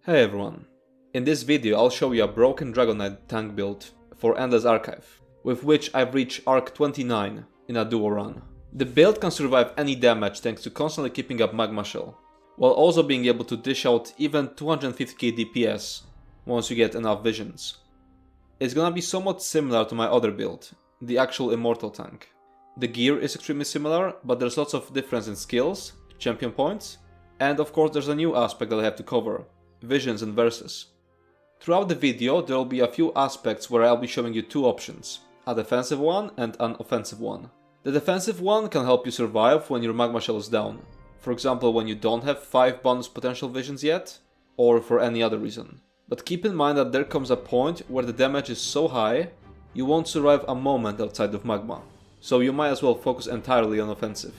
Hey everyone, in this video I'll show you a broken Dragonknight tank build for Endless Archive, with which I've reached arc 29 in a duo run. The build can survive any damage thanks to constantly keeping up Magma Shell, while also being able to dish out even 250k DPS once you get enough visions. It's gonna be somewhat similar to my other build, the actual Immortal tank. The gear is extremely similar, but there's lots of difference in skills, champion points, and of course there's a new aspect that I have to cover. Visions and verses. Throughout the video there will be a few aspects where I'll be showing you two options, a defensive one and an offensive one. The defensive one can help you survive when your Magma Shell is down, for example when you don't have 5 bonus potential visions yet, or for any other reason. But keep in mind that there comes a point where the damage is so high, you won't survive a moment outside of Magma, so you might as well focus entirely on offensive.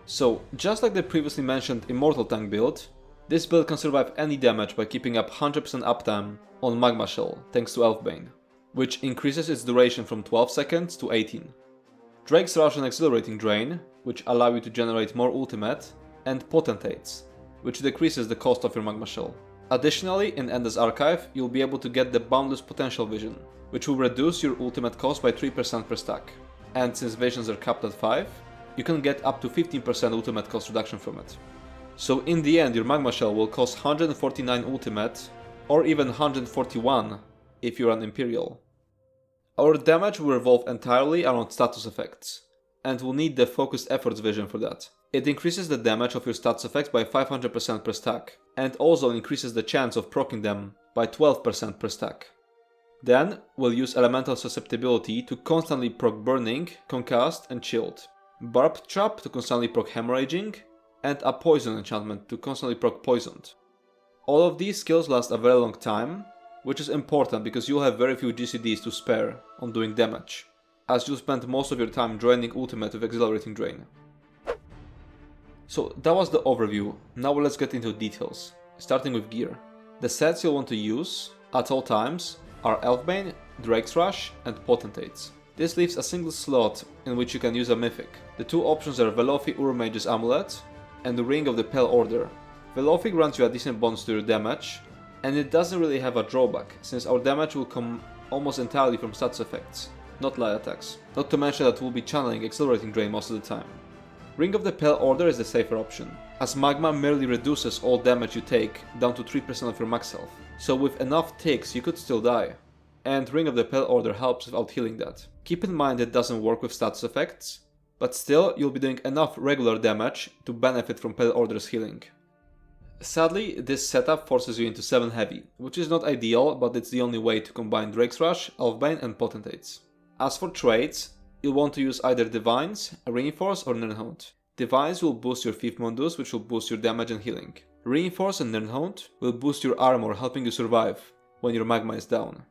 So, just like the previously mentioned Immortal tank build, this build can survive any damage by keeping up 100% uptime on Magma Shell thanks to Elfbane, which increases its duration from 12 seconds to 18. Drake's Rush and Accelerating Drain, which allow you to generate more ultimate, and Potentates, which decreases the cost of your Magma Shell. Additionally, in Endless Archive, you'll be able to get the Boundless Potential Vision, which will reduce your ultimate cost by 3% per stack, and since visions are capped at 5, you can get up to 15% ultimate cost reduction from it. So in the end your Magma Shell will cost 149 ultimate, or even 141 if you're an Imperial. Our damage will revolve entirely around status effects, and we'll need the Focused Efforts vision for that. It increases the damage of your status effects by 500% per stack, and also increases the chance of proccing them by 12% per stack. Then we'll use Elemental Susceptibility to constantly proc Burning, Concussed and Chilled, Barbed Trap to constantly proc Hemorrhaging, and a Poison enchantment to constantly proc Poisoned. All of these skills last a very long time, which is important because you'll have very few GCDs to spare on doing damage, as you'll spend most of your time draining ultimate with Accelerating Drain. So that was the overview, now let's get into details, starting with gear. The sets you'll want to use at all times are Elfbane, Drake's Rush and Potentates. This leaves a single slot in which you can use a mythic. The two options are Velofi Urmage's Amulet and the Ring of the Pale Order. Velofi grants you a decent bonus to your damage, and it doesn't really have a drawback, since our damage will come almost entirely from stats effects, not light attacks. Not to mention that we'll be channeling Accelerating Drain most of the time. Ring of the Pale Order is the safer option, as Magma merely reduces all damage you take down to 3% of your max health, so with enough ticks you could still die. And Ring of the Pale Order helps without healing that. Keep in mind it doesn't work with status effects, but still you'll be doing enough regular damage to benefit from Pale Order's healing. Sadly, this setup forces you into 7 heavy, which is not ideal, but it's the only way to combine Drake's Rush, Elfbane and Potentates. As for traits, you'll want to use either Divines, Reinforce or Nirnhound. Divines will boost your 5th Mundus, which will boost your damage and healing. Reinforce and Nirnhound will boost your armor, helping you survive when your Magma is down.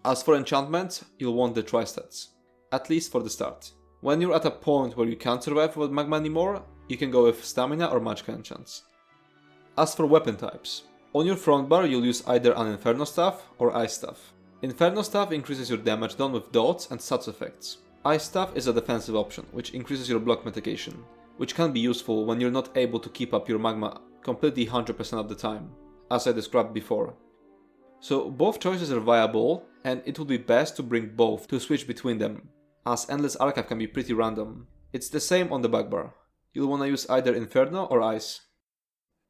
As for enchantments, you'll want the Tristats, at least for the start. When you're at a point where you can't survive with Magma anymore, you can go with Stamina or Magicka enchants. As for weapon types, on your front bar you'll use either an Inferno Staff or Ice Staff. Inferno Staff increases your damage done with dots and stats effects. Ice Staff is a defensive option, which increases your block mitigation, which can be useful when you're not able to keep up your Magma completely 100% of the time, as I described before. So both choices are viable, and it would be best to bring both to switch between them, as Endless Archive can be pretty random. It's the same on the back bar. You'll want to use either Inferno or Ice.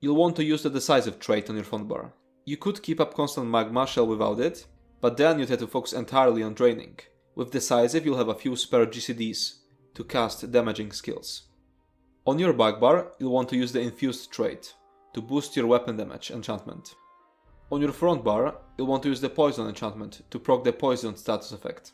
You'll want to use the Decisive trait on your front bar. You could keep up constant Magma Shell without it, but then you'd have to focus entirely on draining. With Decisive you'll have a few spare GCDs to cast damaging skills. On your back bar you'll want to use the Infused trait to boost your weapon damage enchantment. On your front bar you'll want to use the Poison enchantment to proc the Poison status effect.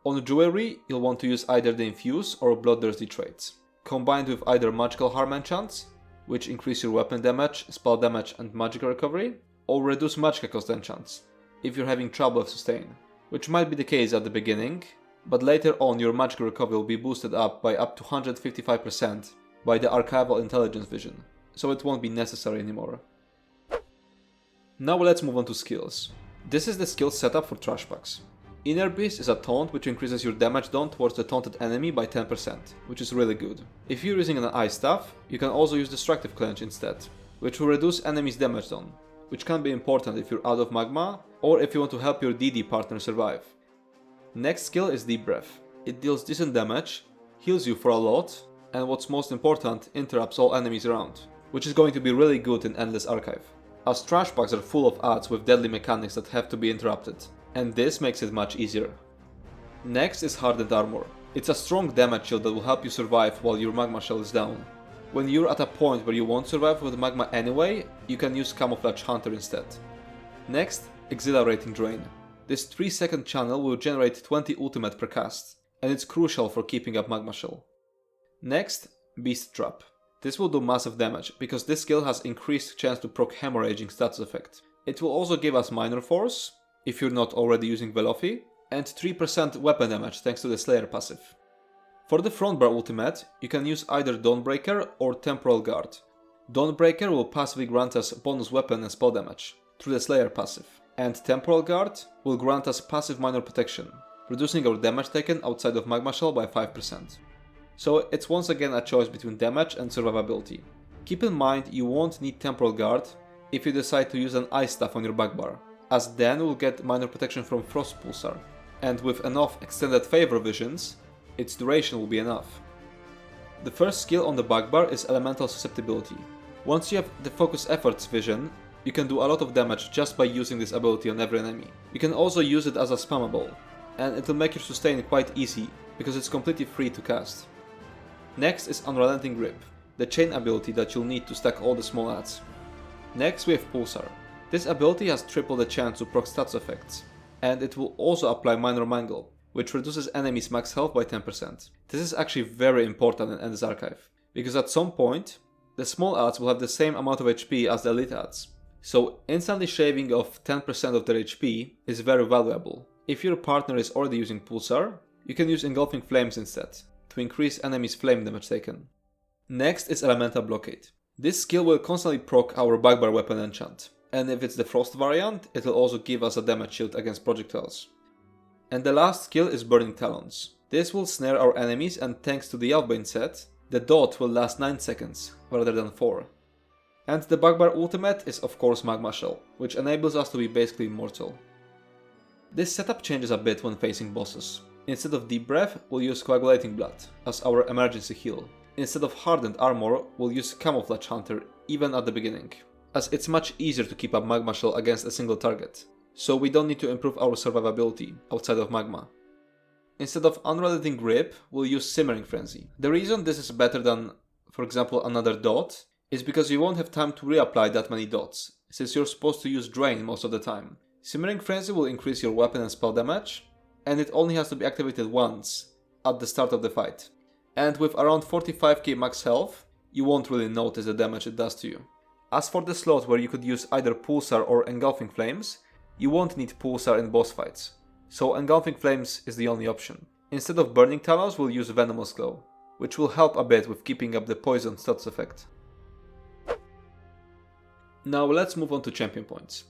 On Jewelry, you'll want to use either the Infuse or Bloodthirsty traits, combined with either Magical Harm enchants, which increase your weapon damage, spell damage and magic recovery, or reduce Magicka cost enchants, if you're having trouble with sustain, which might be the case at the beginning, but later on your magic recovery will be boosted up by up to 155% by the Archival Intelligence vision, so it won't be necessary anymore. Now let's move on to skills. This is the skill setup for Trash Packs. Inner Beast is a taunt which increases your damage done towards the taunted enemy by 10%, which is really good. If you're using an Ice Staff, you can also use Destructive Clench instead. which will reduce enemies' damage done, which can be important if you're out of magma or if you want to help your DD partner survive. Next skill is Deep Breath. It deals decent damage, heals you for a lot, and what's most important, interrupts all enemies around, which is going to be really good in Endless Archive, as trash packs are full of adds with deadly mechanics that have to be interrupted, and this makes it much easier. Next is Hardened Armor. It's a strong damage shield that will help you survive while your Magma Shell is down. When you're at a point where you won't survive with magma anyway, you can use Camouflage Hunter instead. Next, Exhilarating Drain. This 3-second channel will generate 20 ultimate per cast, and it's crucial for keeping up Magma Shell. Next, Beast Trap. This will do massive damage, because this skill has increased chance to proc Hemorrhaging status effect. It will also give us Minor Force, if you're not already using Velofi, and 3% weapon damage thanks to the Slayer passive. For the front bar ultimate, you can use either Dawnbreaker or Temporal Guard. Dawnbreaker will passively grant us bonus weapon and spell damage through the Slayer passive, and Temporal Guard will grant us passive minor protection, reducing our damage taken outside of Magma Shell by 5%. So it's once again a choice between damage and survivability. Keep in mind you won't need Temporal Guard if you decide to use an Ice Staff on your back bar, as then we'll get minor protection from Frost Pulsar, and with enough Extended Favor visions, its duration will be enough. The first skill on the back bar is Elemental Susceptibility. Once you have the Focus Efforts vision, you can do a lot of damage just by using this ability on every enemy. You can also use it as a spammable, and it will make your sustain quite easy, because it's completely free to cast. Next is Unrelenting Grip, the chain ability that you'll need to stack all the small adds. Next we have Pulsar. This ability has triple the chance to proc stats effects, and it will also apply Minor Mangle, which reduces enemies' max health by 10%. This is actually very important in Endless Archive, because at some point, the small adds will have the same amount of HP as the elite adds, so instantly shaving off 10% of their HP is very valuable. If your partner is already using Pulsar, you can use Engulfing Flames instead, to increase enemies' flame damage taken. Next is Elemental Blockade. This skill will constantly proc our backbar weapon enchant, and if it's the Frost variant, it will also give us a damage shield against projectiles. And the last skill is Burning Talons. This will snare our enemies, and thanks to the Elfbane set, the dot will last 9 seconds rather than 4. And the backbar ultimate is of course Magma Shell, which enables us to be basically immortal. This setup changes a bit when facing bosses. Instead of Deep Breath, we'll use Coagulating Blood as our emergency heal. Instead of Hardened Armor, we'll use Camouflage Hunter even at the beginning, as it's much easier to keep up Magma Shell against a single target, so we don't need to improve our survivability outside of magma. Instead of Unrelenting Grip, we'll use Simmering Frenzy. The reason this is better than, for example, another dot, is because you won't have time to reapply that many dots, since you're supposed to use Drain most of the time. Simmering Frenzy will increase your weapon and spell damage, and it only has to be activated once, at the start of the fight. And with around 45k max health, you won't really notice the damage it does to you. As for the slot where you could use either Pulsar or Engulfing Flames, you won't need Pulsar in boss fights, so Engulfing Flames is the only option. Instead of Burning Talons, we'll use Venomous Glow, which will help a bit with keeping up the poison stats effect. Now let's move on to champion points.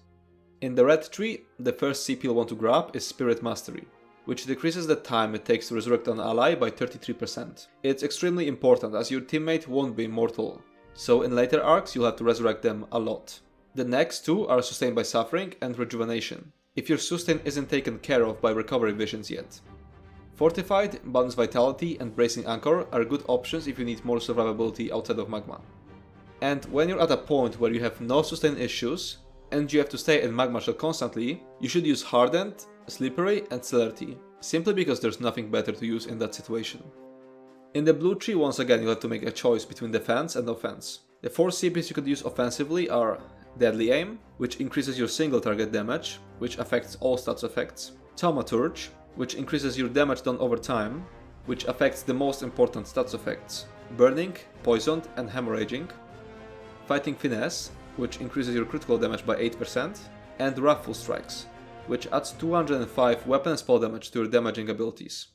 In the red tree, the first CP you'll want to grab is Spirit Mastery, which decreases the time it takes to resurrect an ally by 33%. It's extremely important as your teammate won't be immortal, so in later arcs you'll have to resurrect them a lot. The next two are Sustained by Suffering and Rejuvenation, if your sustain isn't taken care of by recovery visions yet. Fortified, Balanced Vitality and Bracing Anchor are good options if you need more survivability outside of magma. And when you're at a point where you have no sustain issues, and you have to stay in Magma Shell constantly, you should use Hardened, Slippery and Celerity, simply because there's nothing better to use in that situation. In the blue tree, once again you'll have to make a choice between defense and offense. The 4 CPs you could use offensively are Deadly Aim, which increases your single target damage, which affects all stats effects. Thaumaturge, which increases your damage done over time, which affects the most important stats effects, Burning, Poisoned and Hemorrhaging. Fighting Finesse, which increases your critical damage by 8%, and Wrathful Strikes, which adds 205 weapon and spell damage to your damaging abilities.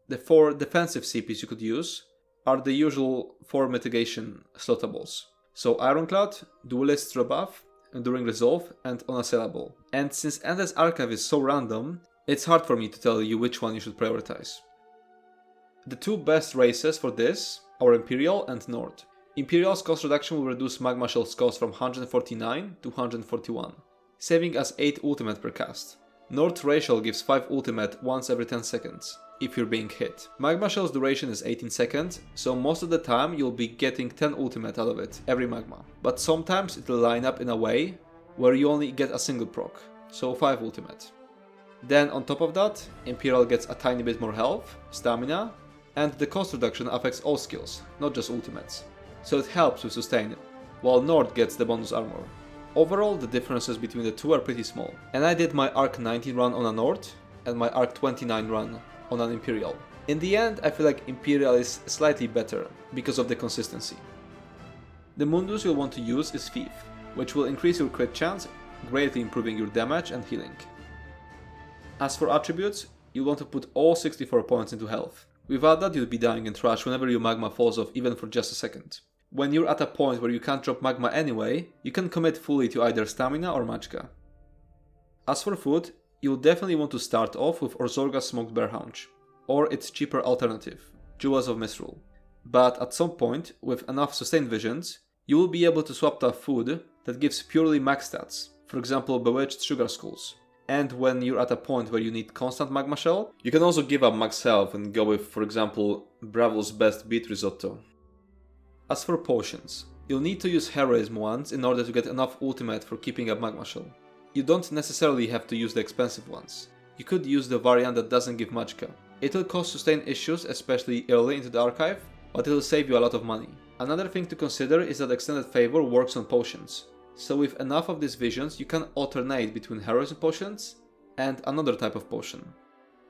The 4 defensive CPs you could use are the usual 4 mitigation slotables, so Ironclad, Duelist's Rebuff, Enduring Resolve, and Unassailable. And since Endless Archive is so random, it's hard for me to tell you which one you should prioritize. The 2 best races for this are Imperial and Nord. Imperial's cost reduction will reduce Magma Shell's cost from 149 to 141, saving us 8 ultimate per cast. North Racial gives 5 ultimate once every 10 seconds, if you're being hit. Magma Shell's duration is 18 seconds, so most of the time you'll be getting 10 ultimate out of it, every magma. But sometimes it'll line up in a way where you only get a single proc, so 5 ultimate. Then on top of that, Imperial gets a tiny bit more health, stamina, and the cost reduction affects all skills, not just ultimates. So it helps with sustain, while North gets the bonus armor. Overall, the differences between the two are pretty small. And I did my Arc 19 run on a North, and my Arc 29 run on an Imperial. In the end, I feel like Imperial is slightly better, because of the consistency. The Mundus you'll want to use is Thief, which will increase your crit chance, greatly improving your damage and healing. As for attributes, you'll want to put all 64 points into health. Without that, you'll be dying in trash whenever your magma falls off, even for just a second. When you're at a point where you can't drop magma anyway, you can commit fully to either stamina or magicka. As for food, you'll definitely want to start off with Orzorga's Smoked Bear Haunch, or its cheaper alternative, Jewels of Misrule. But at some point, with enough sustained visions, you will be able to swap to a food that gives purely max stats, for example Bewitched Sugar Skulls. And when you're at a point where you need constant Magma Shell, you can also give up max health and go with, for example, Bravo's Best Beet Risotto. As for potions, you'll need to use Heroism ones in order to get enough ultimate for keeping up Magma Shell. You don't necessarily have to use the expensive ones. You could use the variant that doesn't give magicka. It'll cause sustain issues, especially early into the archive, but it'll save you a lot of money. Another thing to consider is that Extended Favor works on potions. So with enough of these visions, you can alternate between Heroism potions and another type of potion.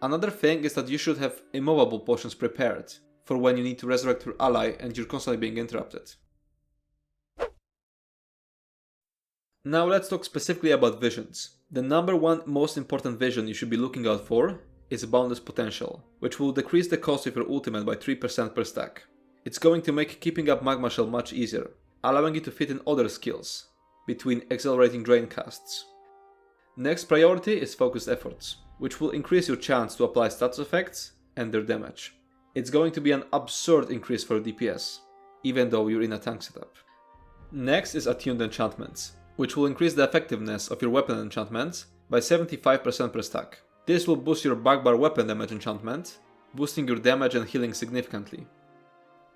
Another thing is that you should have immovable potions prepared for when you need to resurrect your ally and you're constantly being interrupted. Now let's talk specifically about visions. The number one most important vision you should be looking out for is Boundless Potential, which will decrease the cost of your ultimate by 3% per stack. It's going to make keeping up Magma Shell much easier, allowing you to fit in other skills between accelerating drain casts. Next priority is Focused Efforts, which will increase your chance to apply status effects and their damage. It's going to be an absurd increase for DPS, even though you're in a tank setup. Next is Attuned Enchantments, which will increase the effectiveness of your weapon enchantments by 75% per stack. This will boost your Bagbar weapon damage enchantment, boosting your damage and healing significantly.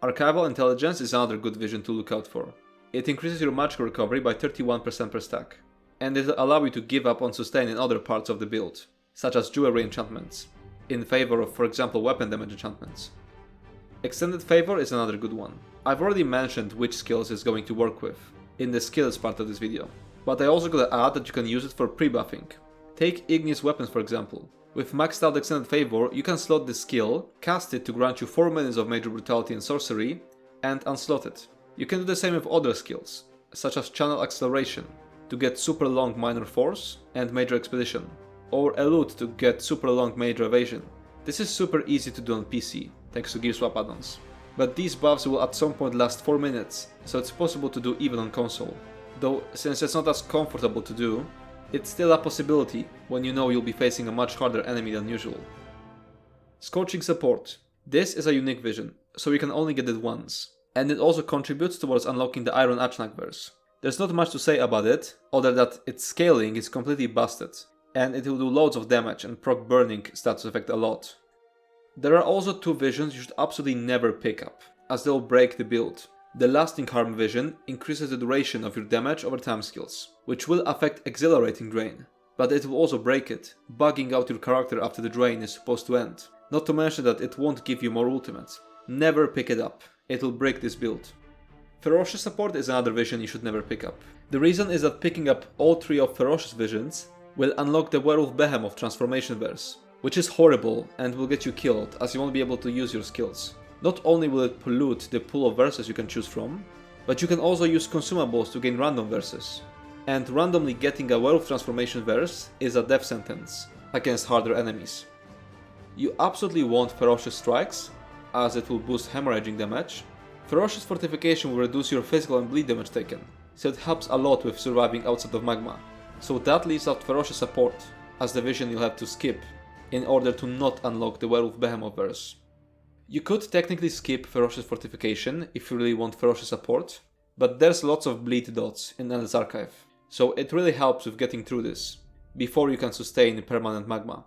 Archival Intelligence is another good vision to look out for. It increases your magical recovery by 31% per stack, and it'll allow you to give up on sustain in other parts of the build, such as jewelry enchantments, in favor of, for example, weapon damage enchantments. Extended Favor is another good one. I've already mentioned which skills it's going to work with in the skills part of this video, but I also gotta add that you can use it for pre-buffing. Take Igneous Weapons for example. With maxed out Extended Favor, you can slot the skill, cast it to grant you 4 minutes of Major Brutality and Sorcery, and unslot it. You can do the same with other skills, such as Channel Acceleration, to get super long Minor Force and Major Expedition, or Elude to get super long Major Evasion. This is super easy to do on PC, thanks to Gear Swap add-ons. But these buffs will at some point last 4 minutes, so it's possible to do even on console. Though, since it's not as comfortable to do, it's still a possibility when you know you'll be facing a much harder enemy than usual. Scorching Support. This is a unique vision, so you can only get it once. And it also contributes towards unlocking the Iron Achnak verse. There's not much to say about it, other that its scaling is completely busted, and it will do loads of damage and proc burning status effect a lot. There are also 2 visions you should absolutely never pick up, as they'll break the build. The Lasting Harm vision increases the duration of your damage over time skills, which will affect Exhilarating Drain, but it will also break it, bugging out your character after the drain is supposed to end. Not to mention that it won't give you more ultimates. Never pick it up. It'll break this build. Ferocious Support is another vision you should never pick up. The reason is that picking up all 3 of Ferocious visions will unlock the Werewolf Behemoth transformation verse, which is horrible and will get you killed as you won't be able to use your skills. Not only will it pollute the pool of verses you can choose from, but you can also use consumables to gain random verses. And randomly getting a Werewolf transformation verse is a death sentence against harder enemies. You absolutely want Ferocious Strikes, as it will boost hemorrhaging damage. Ferocious Fortification will reduce your physical and bleed damage taken, so it helps a lot with surviving outside of magma. So that leaves out Ferocious Support as the vision you'll have to skip in order to not unlock the Werewolf Behemoth verse. You could technically skip Ferocious Fortification if you really want Ferocious support, but there's lots of bleed dots in Endless Archive, so it really helps with getting through this, before you can sustain permanent magma.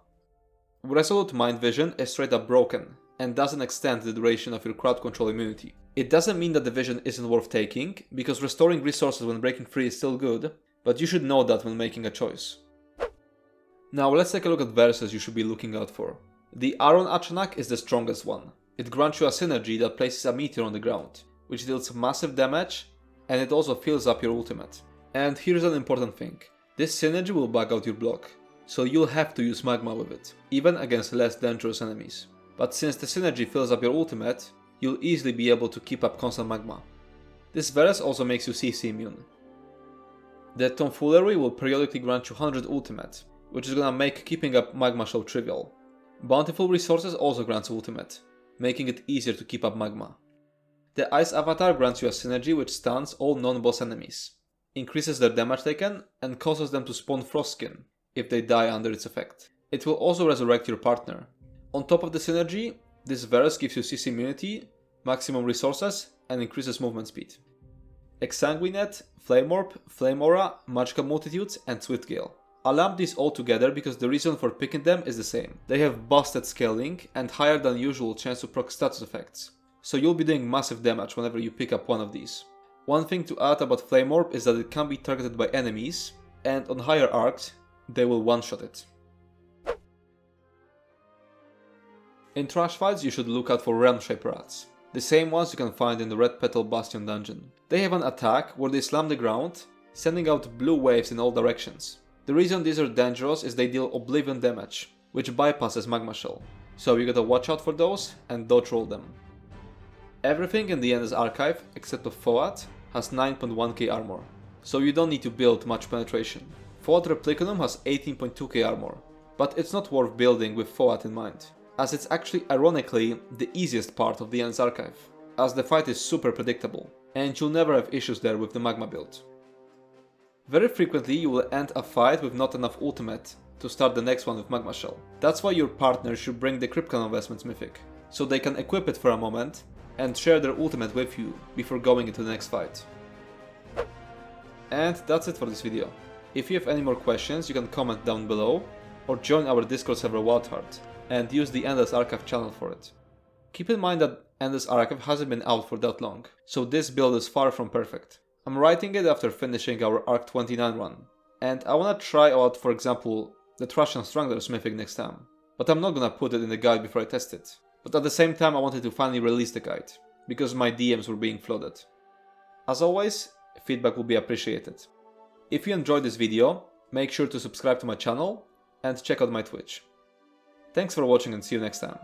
Resolute Mind Vision is straight up broken, and doesn't extend the duration of your crowd control immunity. It doesn't mean that the vision isn't worth taking, because restoring resources when breaking free is still good, but you should know that when making a choice. Now let's take a look at verses you should be looking out for. The Aron Achanak is the strongest one. It grants you a synergy that places a meteor on the ground, which deals massive damage, and it also fills up your ultimate. And here's an important thing. This synergy will bug out your block, so you'll have to use magma with it, even against less dangerous enemies. But since the synergy fills up your ultimate, you'll easily be able to keep up constant magma. This verse also makes you CC immune. The Tomfoolery will periodically grant you 100 ultimate, which is gonna make keeping up Magma Shell trivial. Bountiful Resources also grants ultimate, making it easier to keep up magma. The Ice Avatar grants you a synergy which stuns all non-boss enemies, increases their damage taken, and causes them to spawn Frostskin if they die under its effect. It will also resurrect your partner. On top of the synergy, this verse gives you CC immunity, maximum resources, and increases movement speed. Exsanguinate, Flame Orb, Flame Aura, Magical Multitudes, and Swift Gale. I lumped these all together because the reason for picking them is the same. They have busted scaling and higher than usual chance to proc status effects, so you'll be doing massive damage whenever you pick up one of these. One thing to add about Flame Orb is that it can be targeted by enemies, and on higher arcs, they will one-shot it. In trash fights you should look out for Realm Shaper rats, the same ones you can find in the Red Petal Bastion dungeon. They have an attack where they slam the ground, sending out blue waves in all directions. The reason these are dangerous is they deal Oblivion damage, which bypasses Magma Shell, so you gotta watch out for those and dodge roll them. Everything in the Endless Archive, except of Foat, has 9.1k armor, so you don't need to build much penetration. Foat Replicanum has 18.2k armor, but it's not worth building with Foat in mind, as it's actually ironically the easiest part of the Endless Archive, as the fight is super predictable, and you'll never have issues there with the Magma build. Very frequently you will end a fight with not enough ultimate to start the next one with Magma Shell. That's why your partner should bring the Crypt Cannon Vestments Mythic, so they can equip it for a moment and share their ultimate with you before going into the next fight. And that's it for this video. If you have any more questions you can comment down below, or join our Discord server Wildheart and use the Endless Archive channel for it. Keep in mind that Endless Archive hasn't been out for that long, so this build is far from perfect. I'm writing it after finishing our Arc 29 run, and I wanna try out, for example, the Trash and Strangler's Mythic next time, but I'm not gonna put it in the guide before I test it. But at the same time I wanted to finally release the guide, because my DMs were being flooded. As always, feedback will be appreciated. If you enjoyed this video, make sure to subscribe to my channel and check out my Twitch. Thanks for watching and see you next time.